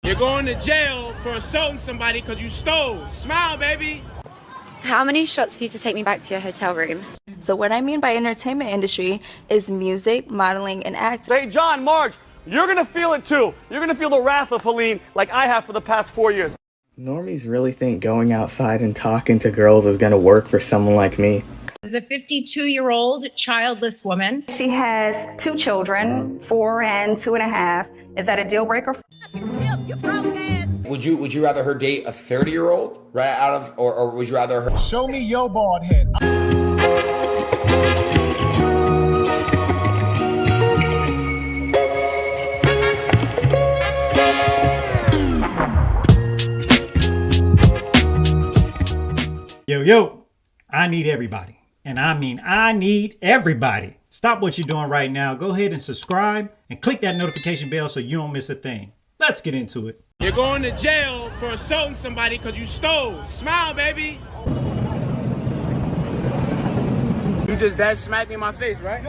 You're going to jail for assaulting somebody because you stole. Smile, baby. How many shots for you to take me back to your hotel room? So what I mean by entertainment industry is music, modeling, and acting. Say, John, Marge, you're gonna feel it too. You're gonna feel the wrath of Helene like I have for the past 4 years. Normies really think going outside and talking to girls is gonna work for someone like me. The 52-year-old childless woman. She has 2 children, 4 and 2.5. Is that a deal breaker? Would you rather her date a 30-year-old right out of, or would you rather her? Show me your bald head. Yo, I need everybody. And I mean, I need everybody. Stop what you're doing right now. Go ahead and subscribe and click that notification bell so you don't miss a thing. Let's get into it. You're going to jail for assaulting somebody because you stole. Smile, baby. You just dead smacked me in my face, right?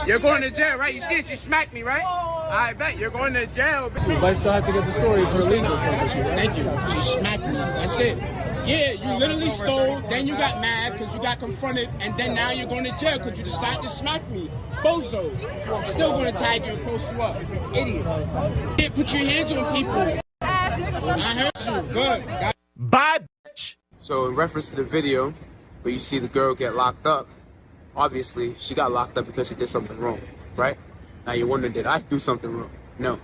You're going to jail, right? You see it? She smacked me, right? I bet you're going to jail. I still have to get the story for legal purposes. Thank you. She smacked me. That's it. Yeah, you literally stole, then you got mad because you got confronted, and then now you're going to jail because you decided to smack me. Bozo. Still going to tag you and post you up. Idiot. You can't put your hands on people. I hurt you. Good. Bye, bitch. So in reference to the video where you see the girl get locked up, obviously she got locked up because she did something wrong, right? Now you're wondering, did I do something wrong? No.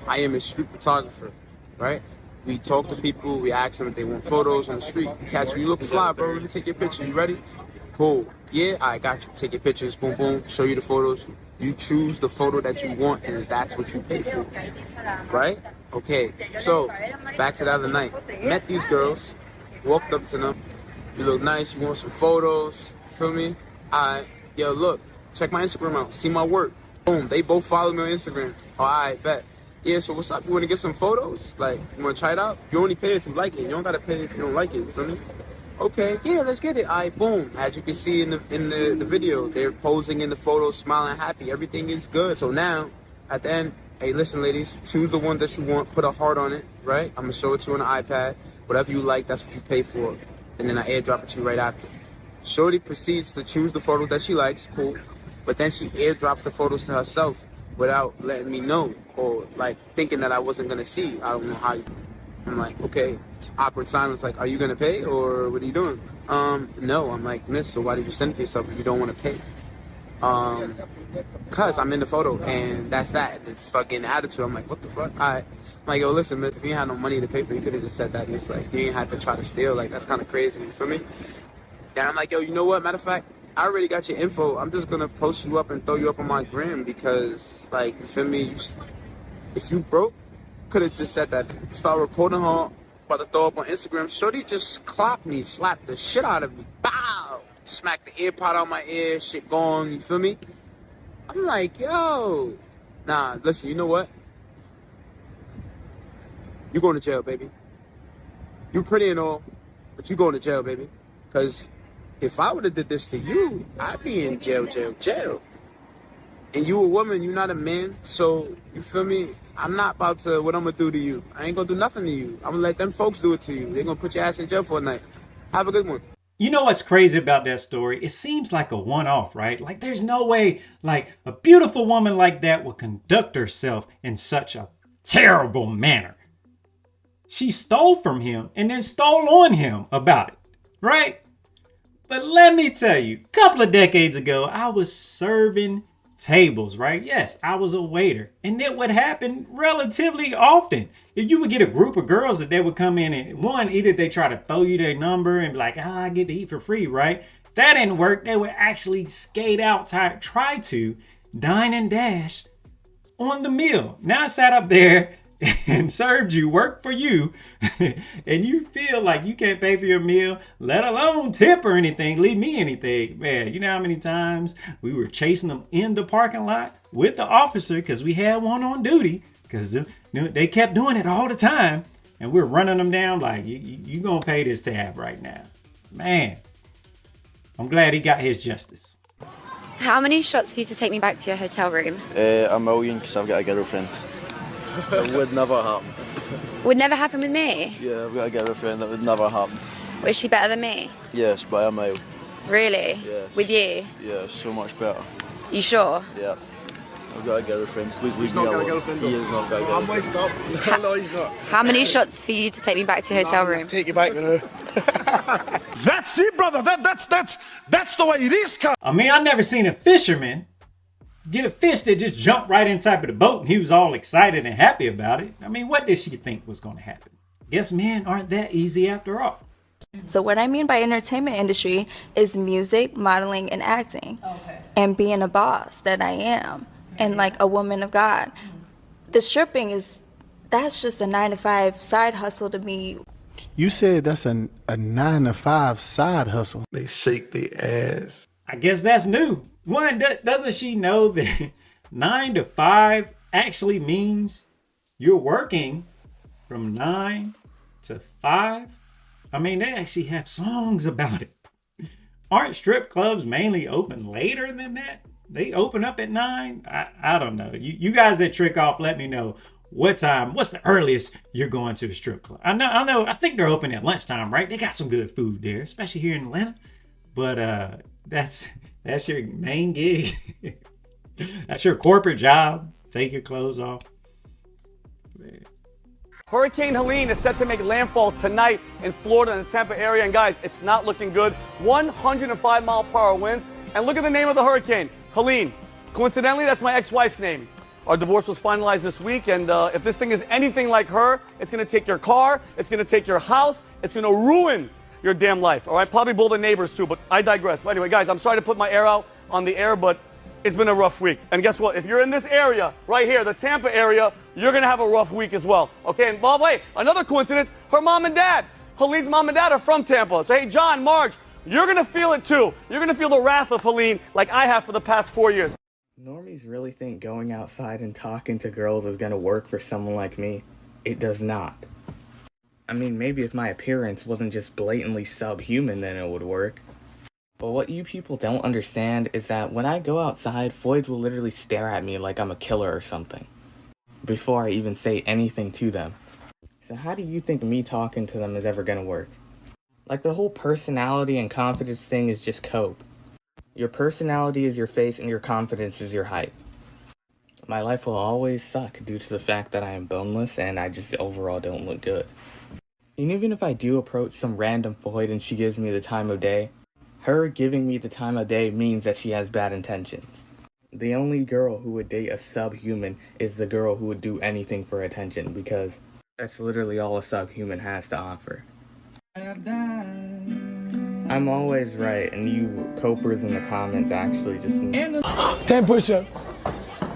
I am a street photographer, right? We talk to people, we ask them if they want photos on the street. Catch you, look fly, bro, let me take your picture. You ready? Cool. Yeah, I got you. Take your pictures, boom, boom, show you the photos. You choose the photo that you want, and that's what you pay for, right? Okay, so back to the other night. Met these girls, walked up to them. You look nice, you want some photos, feel me? Yo, look, check my Instagram out, see my work. Boom, they both follow me on Instagram. Oh, I bet. Yeah, so what's up? You want to get some photos? Like, you want to try it out? You only pay if you like it. You don't got to pay if you don't like it, you feel me? Okay, yeah, let's get it. All right, boom. As you can see in the video, they're posing in the photos, smiling happy. Everything is good. So now, at the end, hey, listen, ladies, choose the one that you want. Put a heart on it, right? I'm going to show it to you on the iPad. Whatever you like, that's what you pay for. And then I airdrop it to you right after. Shorty proceeds to choose the photo that she likes, cool. But then she airdrops the photos to herself without letting me know, or like thinking that I wasn't going to see. I don't know how you... I'm like, okay, it's awkward silence, like, are you going to pay, or what are you doing? No. I'm like, miss, so why did you send it to yourself if you don't want to pay? Cause I'm in the photo, and that's that. And then start getting attitude. I'm like, what the fuck? I'm like, yo, listen, man, if you ain't had no money to pay for it, you could have just said that. And it's like, you ain't had to try to steal. Like, that's kind of crazy, you feel me? And I'm like, yo, you know what? Matter of fact, I already got your info. I'm just going to post you up and throw you up on my gram because, like, you feel me? If you broke, could have just said that. Start recording her, about to throw up on Instagram. Shorty just clocked me, slapped the shit out of me. Bow! Smacked the ear pod out my ear, shit gone, you feel me? I'm like, yo. Nah, listen, you know what? You going to jail, baby. You pretty and all, but you going to jail, baby. Because if I would have did this to you, I'd be in jail. And you a woman, you not a man, so, you feel me? I'm not about to, what I'm going to do to you. I ain't going to do nothing to you. I'm going to let them folks do it to you. They're going to put your ass in jail for a night. Have a good one. You know what's crazy about that story? It seems like a one-off, right? Like there's no way like a beautiful woman like that would conduct herself in such a terrible manner. She stole from him and then stole on him about it, right? But let me tell you, a couple of decades ago, I was serving tables, right? Yes, I was a waiter. And that would happen relatively often. If you would get a group of girls that they would come in and one, either they try to throw you their number and be like, I get to eat for free, right? If that didn't work, they would actually skate out, try to dine and dash on the meal. Now I sat up there and served you, worked for you, and you feel like you can't pay for your meal, let alone tip or anything, leave me anything. Man, you know how many times we were chasing them in the parking lot with the officer because we had one on duty because they kept doing it all the time, and we're running them down like, you gonna pay this tab right now. Man, I'm glad he got his justice. How many shots for you to take me back to your hotel room? A million, because I've got a girlfriend. It would never happen. Would never happen with me? Yeah, I've got a girlfriend that would never happen. Was she better than me? Yes, by a mile. Really? Yes. With you? Yeah, so much better. You sure? Yeah. I've got a girlfriend. Please leave He's me not got a alone. girlfriend, He though. is not got a I'm girlfriend. wifed up. No, he's not. How many shots for you to take me back to your hotel room? Take you back, you know. That's it, brother. That's the way it is. I mean, I never seen a fisherman get a fish that just jumped right inside of the boat and he was all excited and happy about it. I mean, what did she think was going to happen? Guess men aren't that easy after all. So what I mean by entertainment industry is music, modeling, and acting. And being a boss that I am. And like a woman of God. The stripping that's just a 9-to-5 side hustle to me. You said that's a 9-to-5 side hustle. They shake their ass. I guess that's new. One, doesn't she know that 9 to 5 actually means you're working from 9 to 5? I mean, they actually have songs about it. Aren't strip clubs mainly open later than that? They open up at 9? I don't know. You guys that trick off, let me know what's the earliest you're going to a strip club. I know. I think they're open at lunchtime, right? They got some good food there, especially here in Atlanta. But that's your main gig. That's your corporate job. Take your clothes off. Man. Hurricane Helene is set to make landfall tonight in Florida and the Tampa area. And guys, it's not looking good. 105-mile-per-hour winds. And look at the name of the hurricane, Helene. Coincidentally, that's my ex-wife's name. Our divorce was finalized this week. And if this thing is anything like her, it's going to take your car. It's going to take your house. It's going to ruin your damn life. All right, probably both the neighbors too, but I digress. But anyway, guys, I'm sorry to put my air out on the air, but it's been a rough week. And guess what? If you're in this area, right here, the Tampa area, you're going to have a rough week as well. Okay, and by the way, another coincidence, her mom and dad, Helene's mom and dad are from Tampa. So hey, John, Marge, you're going to feel it too. You're going to feel the wrath of Helene like I have for the past 4 years. Normies really think going outside and talking to girls is going to work for someone like me. It does not. I mean, maybe if my appearance wasn't just blatantly subhuman, then it would work. But what you people don't understand is that when I go outside, Floyds will literally stare at me like I'm a killer or something, before I even say anything to them. So how do you think me talking to them is ever gonna work? Like, the whole personality and confidence thing is just cope. Your personality is your face and your confidence is your height. My life will always suck due to the fact that I am boneless and I just overall don't look good. And even if I do approach some random Floyd and she gives me the time of day, her giving me the time of day means that she has bad intentions. The only girl who would date a subhuman is the girl who would do anything for attention, because that's literally all a subhuman has to offer. I'm always right, and you copers in the comments actually just... 10 push-ups.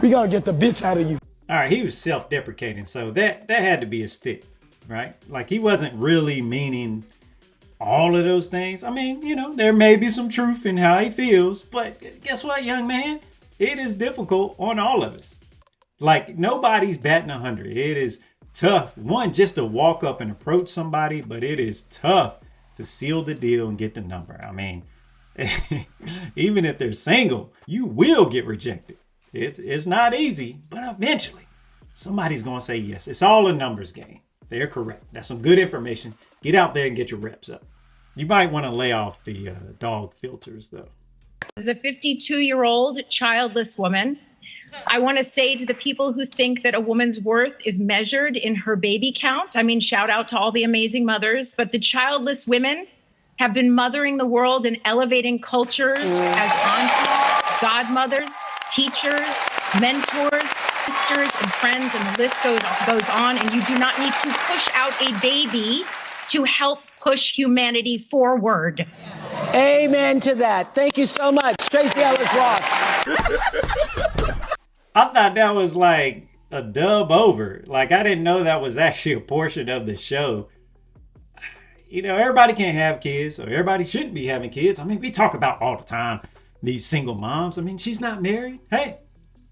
We gotta get the bitch out of you. All right, he was self-deprecating, so that had to be a stick, right? Like, he wasn't really meaning all of those things. I mean, you know, there may be some truth in how he feels, but guess what, young man? It is difficult on all of us. Like, nobody's batting 100. It is tough, one, just to walk up and approach somebody, but it is tough to seal the deal and get the number. I mean, even if they're single, you will get rejected. It's not easy, but eventually somebody's going to say yes. It's all a numbers game. They're correct. That's some good information. Get out there and get your reps up. You might want to lay off the dog filters, though. As a 52-year-old childless woman, I want to say to the people who think that a woman's worth is measured in her baby count, I mean, shout out to all the amazing mothers, but the childless women have been mothering the world and elevating culture as aunties, godmothers, teachers, mentors, sisters, and friends, and the list goes on. And you do not need to push out a baby to help push humanity forward. Amen to that. Thank you so much, Tracee Ellis Ross. I thought that was like a dub over. Like, I didn't know that was actually a portion of the show. You know, everybody can't have kids, or everybody shouldn't be having kids. I mean, we talk about all the time these single moms. I mean, she's not married. Hey,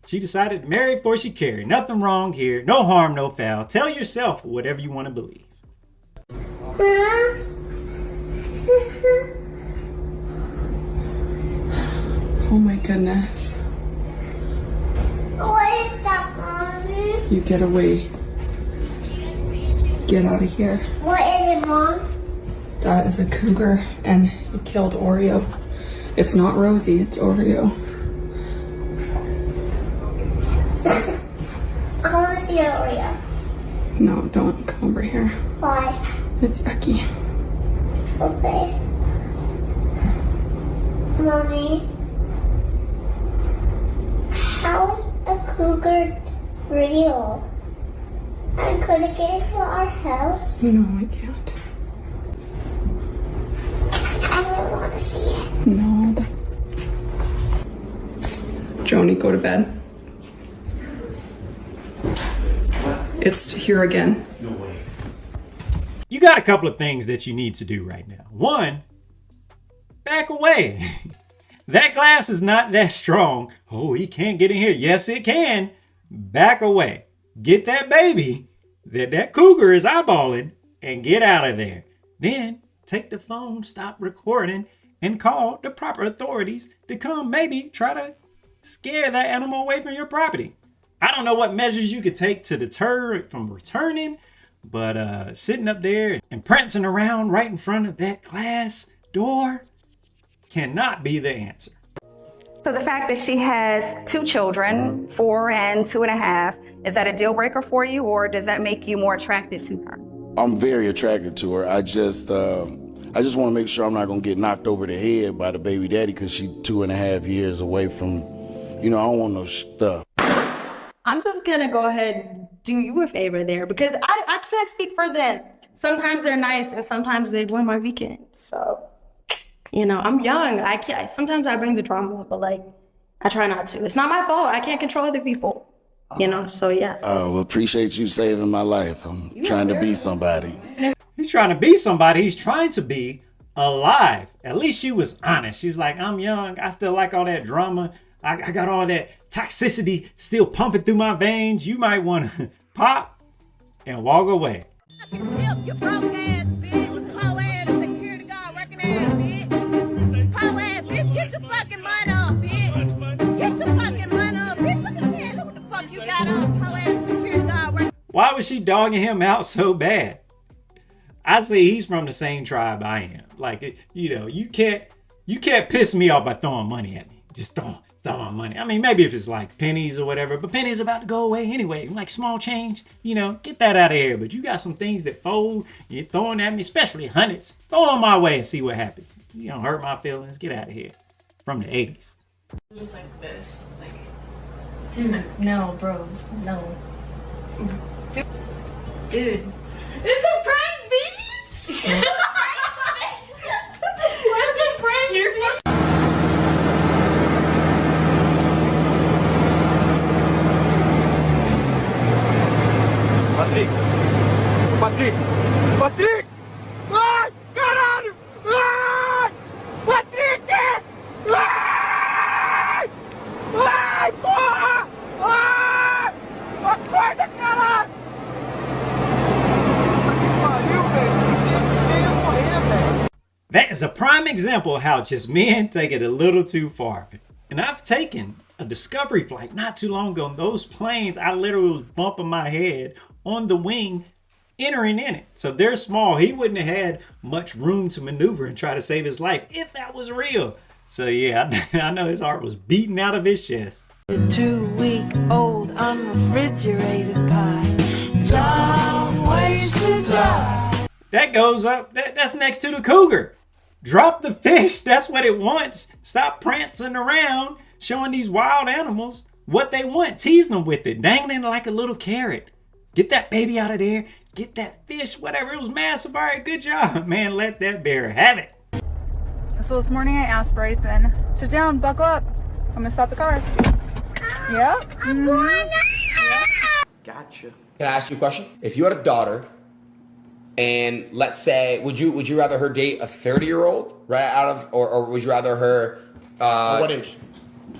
she decided to marry before she carried. Nothing wrong here. No harm, no foul. Tell yourself whatever you want to believe. Oh my goodness. What is that, Mommy? You get away. Get out of here. What is it, Mom? That is a cougar, and he killed Oreo. It's not Rosie, it's Oreo. I want to see Oreo. No, don't come over here. Why? It's Becky. Okay. Mommy, how is a cougar real? I couldn't get into our house. No, I can't. I really want to see it. No. Joni, go to bed. It's here again. No way. You got a couple of things that you need to do right now. One, back away. That glass is not that strong. Oh, he can't get in here. Yes, it can. Back away. Get that baby that cougar is eyeballing and get out of there. Then take the phone, stop recording, and call the proper authorities to come maybe try to scare that animal away from your property. I don't know what measures you could take to deter it from returning, but sitting up there and prancing around right in front of that glass door cannot be the answer. So the fact that she has 2 children, 4 and 2.5, is that a deal breaker for you, or does that make you more attracted to her? I'm very attracted to her. I just want to make sure I'm not going to get knocked over the head by the baby daddy because she's 2.5 years away from, I don't want no stuff. I'm just going to go ahead and do you a favor there because I can't speak for them. Sometimes they're nice and sometimes they ruin my weekend. So, I'm young. Sometimes I bring the drama, but I try not to. It's not my fault. I can't control other people, so yeah. Well, appreciate you saving my life. I'm trying to be somebody. He's trying to be somebody. He's trying to be alive. At least she was honest. She was like, I'm young. I still like all that drama. I got all that toxicity still pumping through my veins. You might want to pop and walk away. You broke ass bitch. Hoe ass security guard working ass bitch. Hoe ass bitch. Get your fucking money up, bitch. Get your fucking money up, bitch. Look at here. Look what the fuck you got on. Hoe ass security guard working. Why was she dogging him out so bad? I say he's from the same tribe I am. You can't piss me off by throwing money at me. Just throwing money. I mean, maybe if it's like pennies or whatever, but pennies about to go away anyway. Like small change, get that out of here. But you got some things that fold, you're throwing at me, especially hundreds. Throw them my way and see what happens. You don't hurt my feelings. Get out of here. From the 80s. Just like this. Dude, no, bro. No. Dude. It's a prank, bitch! It's a prank, you're Patrick! Ah! Caralho! Ah! Patrick! Ah! Ai, porra! Ah! Acorda, caralho! That is a prime example of how just men take it a little too far. And I've taken a discovery flight not too long ago. Those planes, I literally was bumping my head on the wing entering in it. So they're small. He wouldn't have had much room to maneuver and try to save his life if that was real. So yeah, I know his heart was beating out of his chest. The 2-week-old unrefrigerated pie. Long ways to die. That goes up. That's next to the cougar. Drop the fish. That's what it wants. Stop prancing around, showing these wild animals what they want. Teasing them with it. Dangling like a little carrot. Get that baby out of there. Get that fish. Whatever. It was massive. All right. Good job, man. Let that bear have it. So this morning I asked Bryson, sit down, buckle up. I'm going to stop the car. Yeah? I'm going Gotcha. Can I ask you a question? If you had a daughter, and let's say, would you rather her date a 30-year-old, right? Or would you rather her? What age?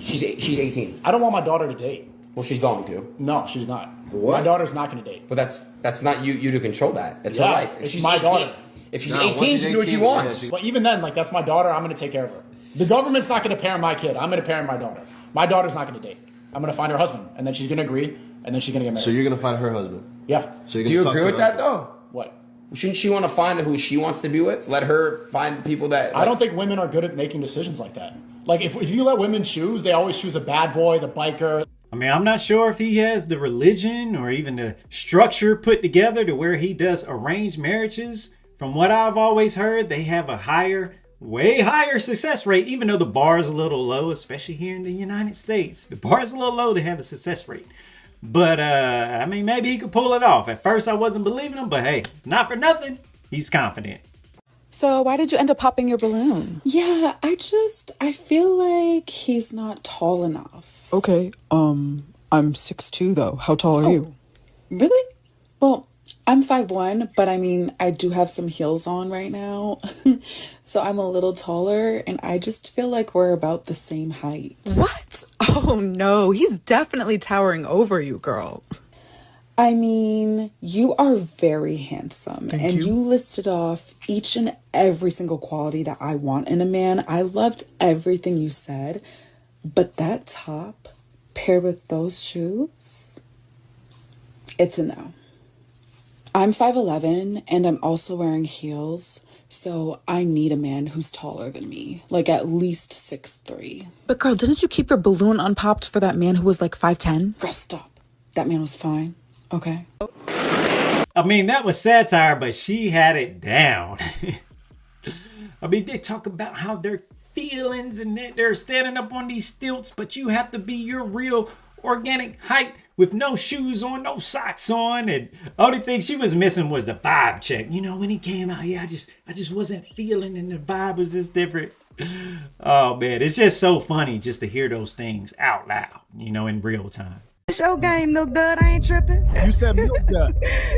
She's 18. I don't want my daughter to date. Well, she's going to. No, she's not. What? My daughter's not going to date. But that's not you to control that. It's her life. If It's she's my 18, daughter. If she's 18, she can do what she wants. But even then, that's my daughter. I'm going to take care of her. The government's not going to parent my kid. I'm going to parent my daughter. My daughter's not going to date. I'm going to find her husband, and then she's going to agree, and then she's going to get married. So you're going to find her husband? Yeah. So Do you agree with that, though? What? Shouldn't she want to find who she wants to be with? Let her find people that... I don't think women are good at making decisions like that. Like, if you let women choose, they always choose the bad boy, the biker. I mean, I'm not sure if he has the religion or even the structure put together to where he does arranged marriages. From what I've always heard, they have a way higher success rate, even though the bar is a little low, especially here in the United States. The bar is a little low to have a success rate. But, I mean, maybe he could pull it off. At first, I wasn't believing him, but hey, not for nothing, he's confident. So why did you end up popping your balloon? Yeah, I feel like he's not tall enough. Okay, I'm 6'2" though. How tall are you? Really? Well, I'm 5'1", but I mean, I do have some heels on right now. So I'm a little taller, and I just feel like we're about the same height. What? Oh no, he's definitely towering over you, girl. I mean, you are very handsome. Thank you. You listed off each and every single quality that I want in a man. I loved everything you said, but that top paired with those shoes, it's a no. I'm 5'11", and I'm also wearing heels, so I need a man who's taller than me, like at least 6'3". But girl, didn't you keep your balloon unpopped for that man who was like 5'10"? Girl, stop. That man was fine. Okay. I mean, that was satire, but she had it down. I mean, they talk about how their feelings and they're standing up on these stilts, but you have to be your real organic height with no shoes on, no socks on, and only thing she was missing was the vibe check. You know, when he came out, yeah, I just wasn't feeling, and the vibe was just different. Oh man, it's just so funny just to hear those things out loud, you know, in real time. Show game, Milk Dud. I ain't tripping. You said Milk Dud.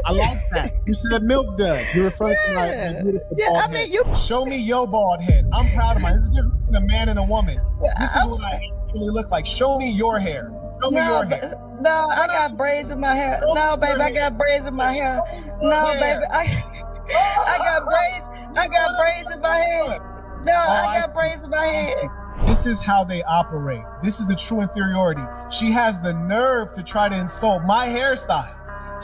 I like that. You said Milk Dud. You referred to my beautiful bald head. Show me your bald head. I'm proud of mine. This is different between a man and a woman. This is what I actually look like. Show me your hair. Show me your hair. No, I got braids in my hair. No, baby, I got braids in my hair. No, baby, I got braids. I got braids in my head. No, I got braids in my head. This is how they operate. This is the true inferiority. She has the nerve to try to insult my hairstyle.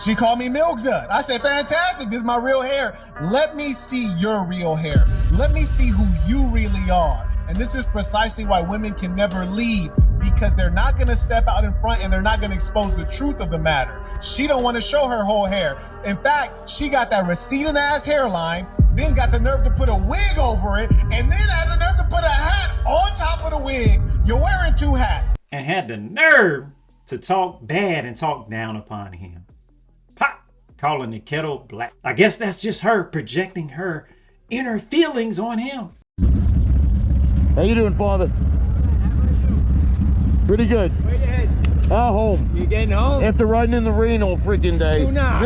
She called me Milk Dud. I said, fantastic, this is my real hair. Let me see your real hair. Let me see who you really are. And this is precisely why women can never lead, because they're not gonna step out in front and they're not gonna expose the truth of the matter. She don't wanna show her whole hair. In fact, she got that receding ass hairline, then got the nerve to put a wig over it, and then has the nerve to put a hat on top of the wig. You're wearing two hats. And had the nerve to talk bad and talk down upon him. Pop, calling the kettle black. I guess that's just her projecting her inner feelings on him. How you doing, Father? Pretty good. Where you heading? Home. You getting home? After riding in the rain all freaking day. Do not.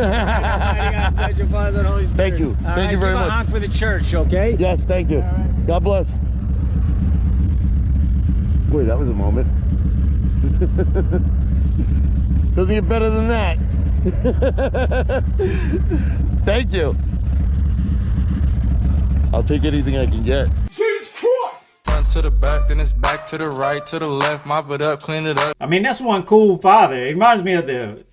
Thank you. Thank you very much. Honk for the church, okay? Yes, thank you. Right. God bless. Boy, that was a moment. Doesn't get better than that. Thank you. I'll take anything I can get. To the back, then it's back to the right, to the left, mop it up, clean it up. I mean, that's one cool father. It reminds me of the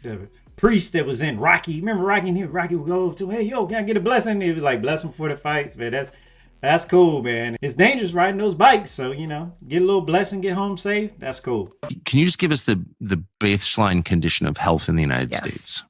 priest that was in Rocky. Remember Rocky? And Rocky would go to, hey, yo, can I get a blessing? He was like, bless him for the fights, man. That's cool, man. It's dangerous riding those bikes, so, you know, get a little blessing, get home safe. That's cool. Can you just give us the baseline condition of health in the United States?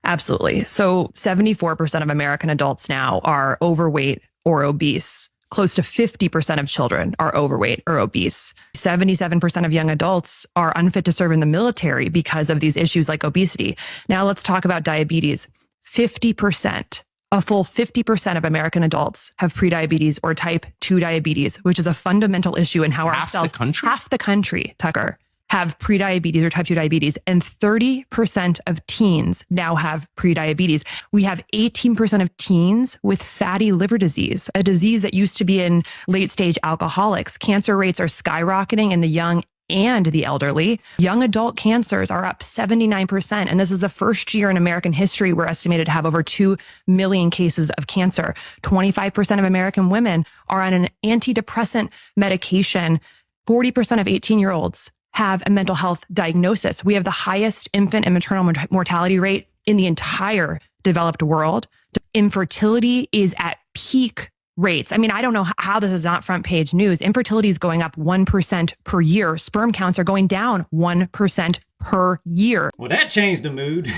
Absolutely. So 74% of American adults now are overweight or obese. Close to 50% of children are overweight or obese. 77% of young adults are unfit to serve in the military because of these issues like obesity. Now let's talk about diabetes. 50%, a full 50% of American adults have prediabetes or type 2 diabetes, which is a fundamental issue in how our cells... Half the country, Tucker, have prediabetes or type 2 diabetes, and 30% of teens now have prediabetes. We have 18% of teens with fatty liver disease, a disease that used to be in late stage alcoholics. Cancer rates are skyrocketing in the young and the elderly. Young adult cancers are up 79%. And this is the first year in American history we're estimated to have over 2 million cases of cancer. 25% of American women are on an antidepressant medication. 40% of 18-year-olds have a mental health diagnosis. We have the highest infant and maternal mortality rate in the entire developed world. Infertility is at peak rates. I mean, I don't know how this is not front page news. Infertility is going up 1% per year. Sperm counts are going down 1% per year. Well, that changed the mood.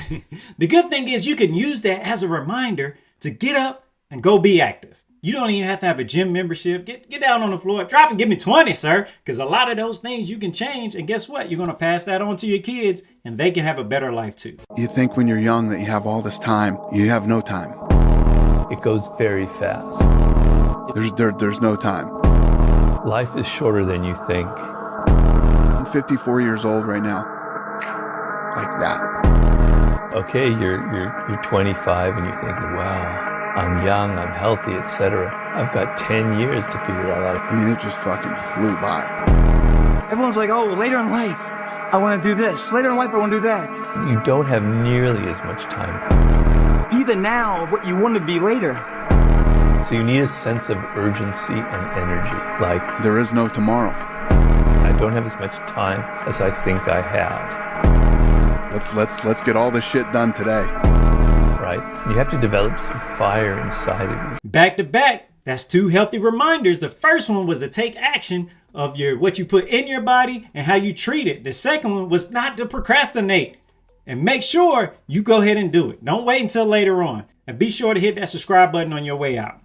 The good thing is you can use that as a reminder to get up and go be active. You don't even have to have a gym membership. Get down on the floor, drop and give me 20, sir. Because a lot of those things you can change. And guess what? You're going to pass that on to your kids and they can have a better life too. You think when you're young that you have all this time. You have no time. It goes very fast. There's no time. Life is shorter than you think. I'm 54 years old right now. Like that. Okay, you're 25 and you're thinking, wow, I'm young, I'm healthy, etc. I've got 10 years to figure it all out. I mean, it just fucking flew by. Everyone's like, oh, later in life, I want to do this. Later in life, I want to do that. You don't have nearly as much time. Be the now of what you want to be later. So you need a sense of urgency and energy. Like, there is no tomorrow. I don't have as much time as I think I have. Let's get all this shit done today. Right? You have to develop some fire inside of you. Back to back, that's 2 healthy reminders. The first one was to take action of what you put in your body and how you treat it. The second one was not to procrastinate. And make sure you go ahead and do it. Don't wait until later on. And be sure to hit that subscribe button on your way out.